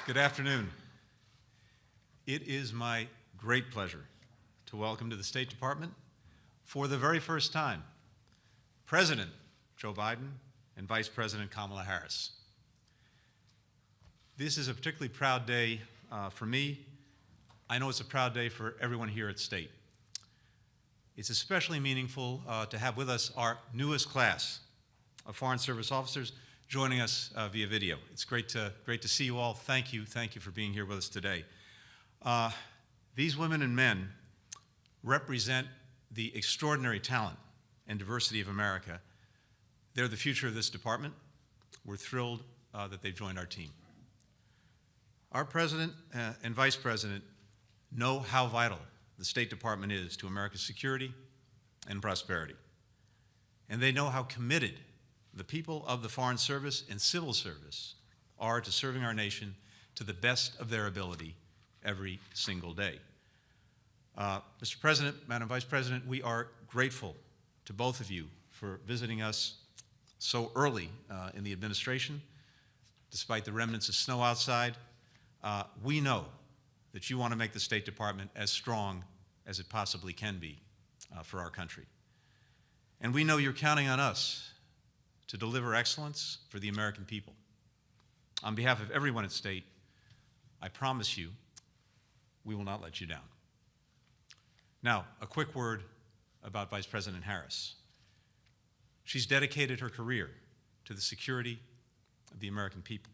Good afternoon. It is my great pleasure to welcome to the State Department, for the very first time, President Joe Biden and Vice President Kamala Harris. This is a particularly proud day for me. I know it's a proud day for everyone here at State. It's especially meaningful to have with us our newest class of Foreign Service officers joining us via video. It's great to see you all. Thank you for being here with us today. These women and men represent the extraordinary talent and diversity of America. They're the future of this department. We're thrilled that they've joined our team. Our President and Vice President know how vital the State Department is to America's security and prosperity. And they know how committed the people of the Foreign Service and Civil Service are to serving our nation to the best of their ability every single day. Mr. President, Madam Vice President, we are grateful to both of you for visiting us so early in the administration. Despite the remnants of snow outside, we know that you want to make the State Department as strong as it possibly can be for our country. And we know you're counting on us to deliver excellence for the American people. On behalf of everyone at State, I promise you, we will not let you down. Now, a quick word about Vice President Harris. She's dedicated her career to the security of the American people.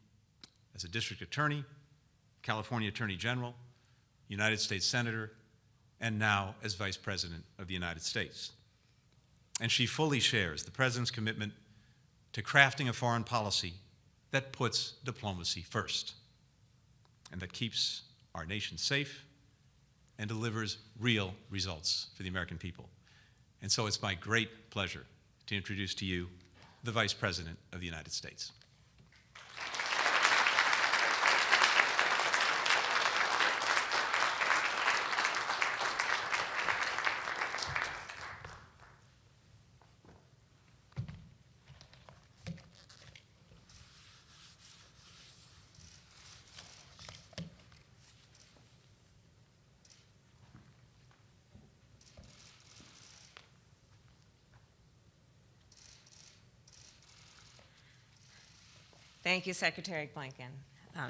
As a district attorney, California Attorney General, United States Senator, and now as Vice President of the United States. And she fully shares the President's commitment to crafting a foreign policy that puts diplomacy first and that keeps our nation safe and delivers real results for the American people. And so it's my great pleasure to introduce to you the Vice President of the United States. Thank you, Secretary Blinken.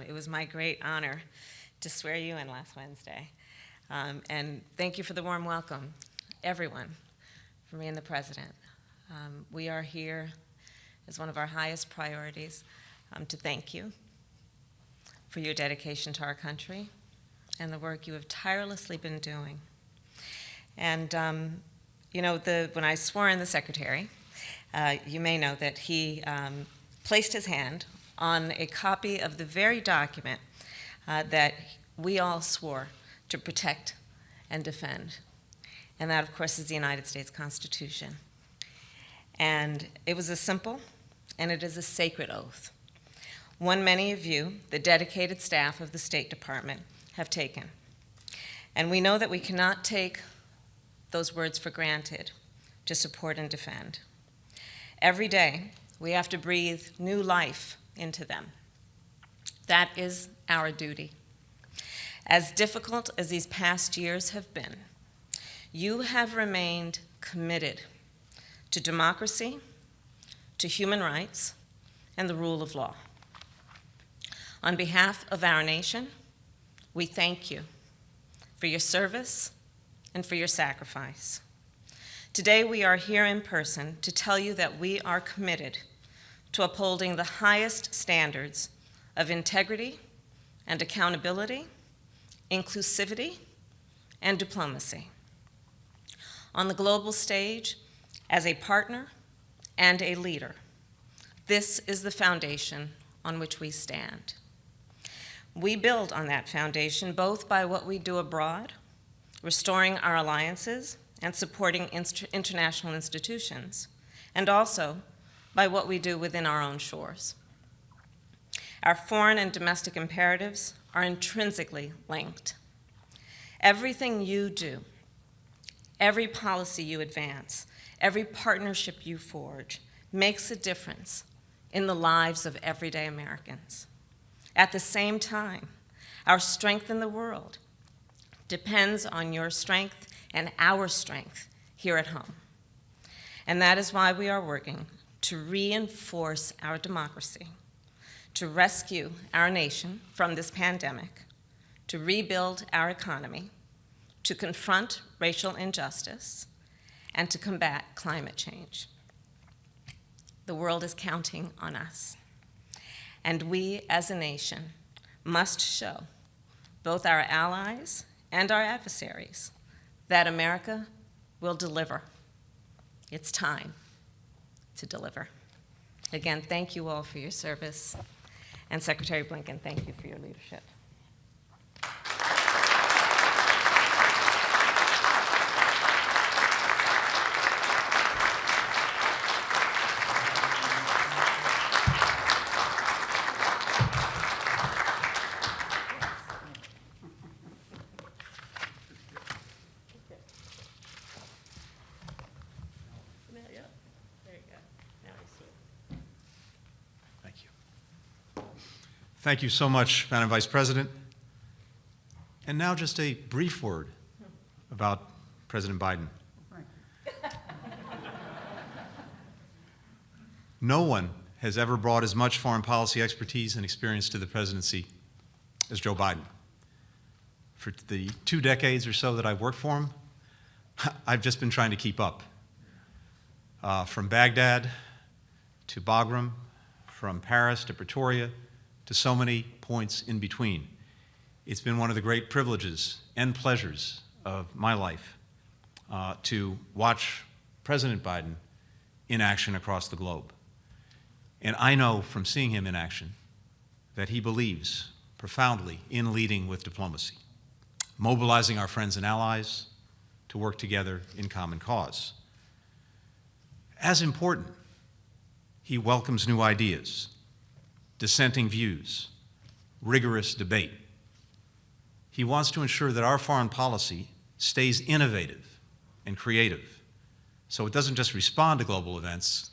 It was my great honor to swear you in last Wednesday. And thank you for the warm welcome, everyone, for me and the President. We are here as one of our highest priorities to thank you for your dedication to our country and the work you have tirelessly been doing. And, when I swore in the Secretary, you may know that he placed his hand on a copy of the very document that we all swore to protect and defend. And that, of course, is the United States Constitution. And it was a simple, and it is a sacred oath, one many of you, the dedicated staff of the State Department, have taken. And we know that we cannot take those words for granted to support and defend. Every day, we have to breathe new life into them. That is our duty. As difficult as these past years have been, you have remained committed to democracy, to human rights, and the rule of law. On behalf of our nation, we thank you for your service and for your sacrifice. Today, we are here in person to tell you that we are committed to upholding the highest standards of integrity and accountability, inclusivity, and diplomacy. On the global stage, as a partner and a leader, this is the foundation on which we stand. We build on that foundation both by what we do abroad, restoring our alliances and supporting international institutions, and also by what we do within our own shores. Our foreign and domestic imperatives are intrinsically linked. Everything you do, every policy you advance, every partnership you forge makes a difference in the lives of everyday Americans. At the same time, our strength in the world depends on your strength and our strength here at home. And that is why we are working to reinforce our democracy, to rescue our nation from this pandemic, to rebuild our economy, to confront racial injustice, and to combat climate change. The world is counting on us. And we, as a nation, must show both our allies and our adversaries that America will deliver. It's time to deliver. Again, thank you all for your service. And Secretary Blinken, thank you for your leadership. Thank you. Thank you so much, Madam Vice President. And now just a brief word about President Biden. No one has ever brought as much foreign policy expertise and experience to the presidency as Joe Biden. For the 2 decades or so that I've worked for him, I've just been trying to keep up. From Baghdad to Bagram, from Paris to Pretoria, to so many points in between. It's been one of the great privileges and pleasures of my life to watch President Biden in action across the globe. And I know from seeing him in action that he believes profoundly in leading with diplomacy, mobilizing our friends and allies to work together in common cause. As important, he welcomes new ideas, dissenting views, rigorous debate. He wants to ensure that our foreign policy stays innovative and creative, so it doesn't just respond to global events,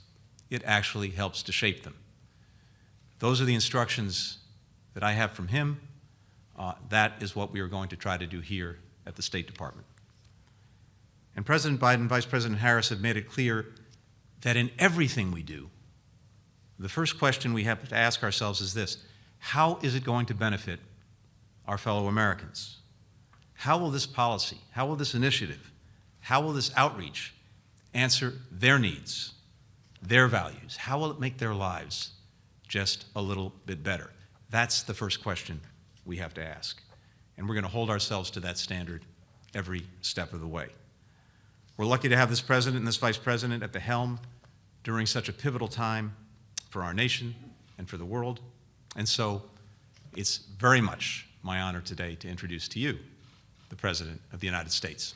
it actually helps to shape them. Those are the instructions that I have from him. That is what we are going to try to do here at the State Department. And President Biden and Vice President Harris have made it clear that in everything we do, the first question we have to ask ourselves is this: how is it going to benefit our fellow Americans? How will this policy, how will this initiative, how will this outreach answer their needs, their values? How will it make their lives just a little bit better? That's the first question we have to ask. And we're going to hold ourselves to that standard every step of the way. We're lucky to have this president and this vice president at the helm during such a pivotal time for our nation and for the world. And so it's very much my honor today to introduce to you the President of the United States.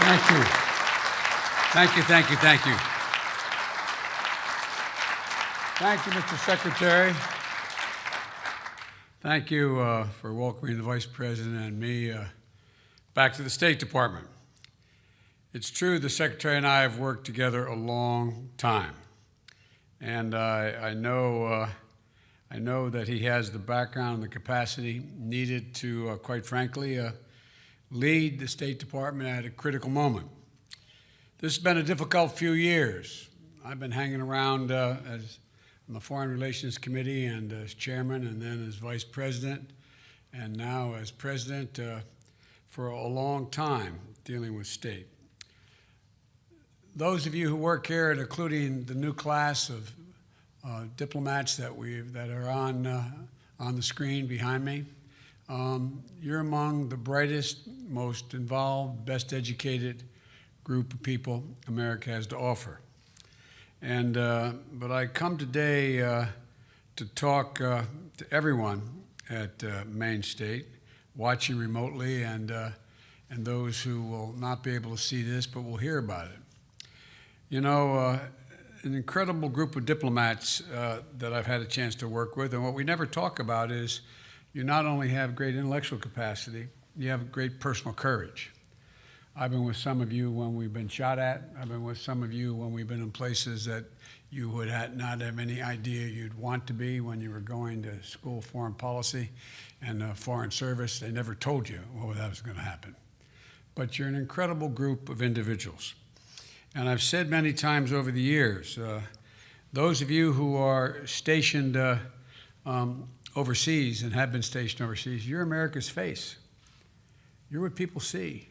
Thank you. Thank you, thank you, thank you. Thank you, Mr. Secretary. Thank you for welcoming the Vice President and me back to the State Department. It's true the Secretary and I have worked together a long time, and I know that he has the background and the capacity needed to, quite frankly, lead the State Department at a critical moment. This has been a difficult few years. I've been hanging around as on the Foreign Relations Committee and as chairman and then as vice president and now as president for a long time dealing with state. Those of you who work here, including the new class of diplomats that are on the screen behind me, you're among the brightest, most involved, best educated group of people America has to offer. And but I come today to talk to everyone at Maine State, watching remotely, and those who will not be able to see this but will hear about it. You know, an incredible group of diplomats that I've had a chance to work with, and what we never talk about is you not only have great intellectual capacity, you have great personal courage. I've been with some of you when we've been shot at. I've been with some of you when we've been in places that you would not have any idea you'd want to be when you were going to school foreign policy and foreign service. They never told you what that was going to happen. But you're an incredible group of individuals. And I've said many times over the years, those of you who are stationed overseas and have been stationed overseas, you're America's face. You're what people see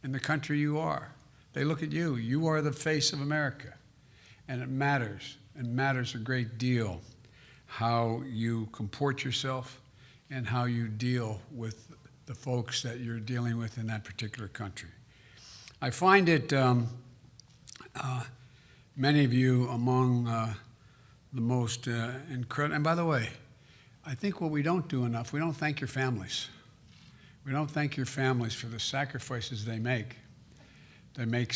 in the country you are. They look at you. You are the face of America. And it matters. It matters a great deal how you comport yourself and how you deal with the folks that you're dealing with in that particular country. I find it, many of you among the most incredible, and by the way, I think what we don't do enough, we don't thank your families. We don't thank your families for the sacrifices they make. They make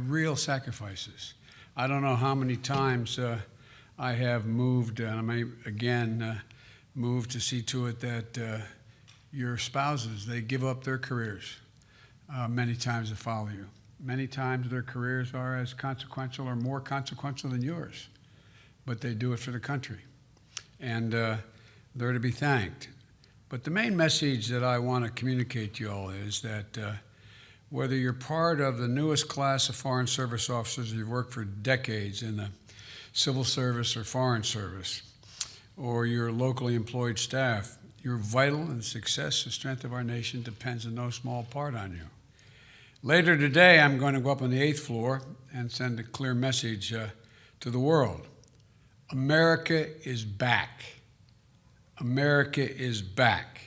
real sacrifices. I don't know how many times I have moved, and I may again move to see to it that your spouses, they give up their careers many times to follow you. Many times their careers are as consequential or more consequential than yours, but they do it for the country. And they're to be thanked. But the main message that I want to communicate to you all is that whether you're part of the newest class of Foreign Service officers, you've worked for decades in the civil service or foreign service, or you're locally employed staff, you're vital in the success and strength of our nation depends in no small part on you. Later today, I'm going to go up on the 8th floor and send a clear message to the world. America is back. America is back.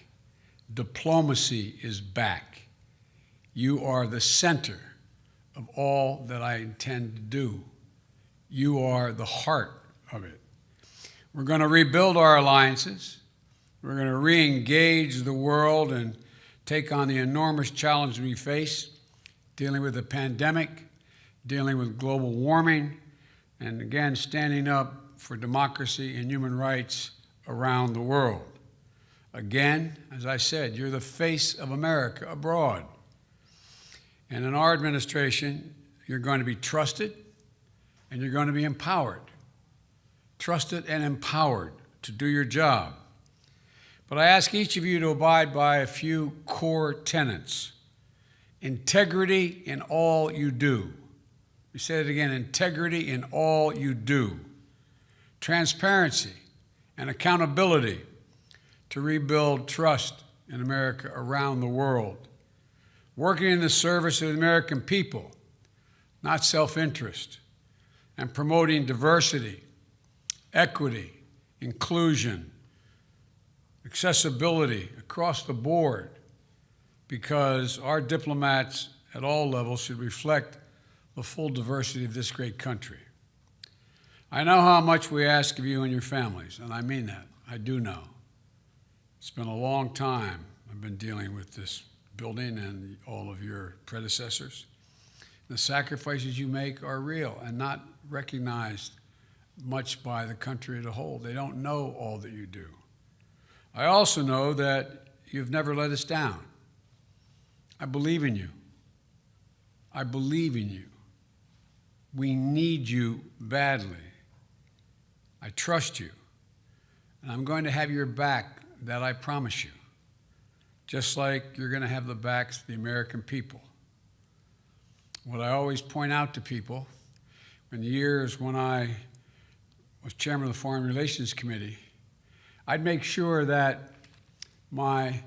Diplomacy is back. You are the center of all that I intend to do. You are the heart of it. We're going to rebuild our alliances. We're going to re-engage the world and take on the enormous challenge we face, dealing with the pandemic, dealing with global warming, and again, standing up for democracy and human rights around the world. Again, as I said, you're the face of America abroad. And in our administration, you're going to be trusted and you're going to be empowered. Trusted and empowered to do your job. But I ask each of you to abide by a few core tenets. Integrity in all you do. We say it again, integrity in all you do. Transparency and accountability to rebuild trust in America around the world. Working in the service of the American people, not self-interest, and promoting diversity, equity, inclusion, accessibility across the board, because our diplomats at all levels should reflect the full diversity of this great country. I know how much we ask of you and your families, and I mean that. I do know. It's been a long time I've been dealing with this building and all of your predecessors. The sacrifices you make are real and not recognized much by the country as a whole. They don't know all that you do. I also know that you've never let us down. I believe in you. I believe in you. We need you badly. I trust you. And I'm going to have your back, that I promise you. Just like you're going to have the backs of the American people. What I always point out to people, in the years when I was chairman of the Foreign Relations Committee, I'd make sure that my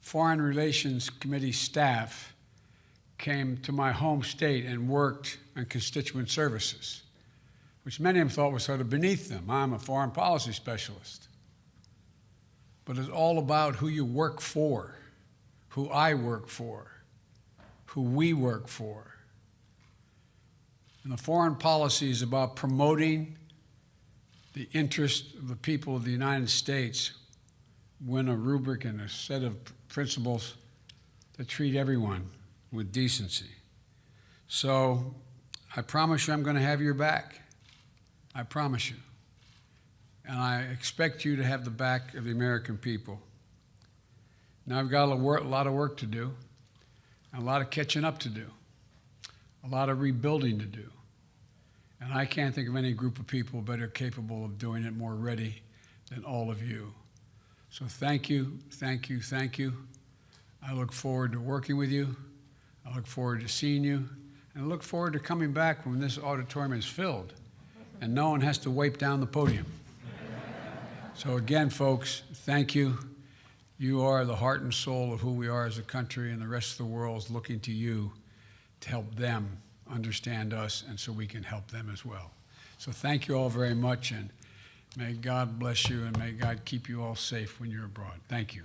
Foreign Relations Committee staff came to my home state and worked on constituent services, which many of them thought was sort of beneath them. I'm a foreign policy specialist. But it's all about who you work for, who I work for, who we work for. And the foreign policy is about promoting the interest of the people of the United States within a rubric and a set of principles that treat everyone with decency. So I promise you I'm going to have your back. I promise you. And I expect you to have the back of the American people. Now, I've got a lot of work to do, and a lot of catching up to do, a lot of rebuilding to do. And I can't think of any group of people better capable of doing it, more ready than all of you. So thank you, thank you, thank you. I look forward to working with you. I look forward to seeing you. And I look forward to coming back when this auditorium is filled and no one has to wipe down the podium. So again, folks, thank you. You are the heart and soul of who we are as a country, and the rest of the world is looking to you to help them understand us, and so we can help them as well. So thank you all very much, and may God bless you, and may God keep you all safe when you're abroad. Thank you.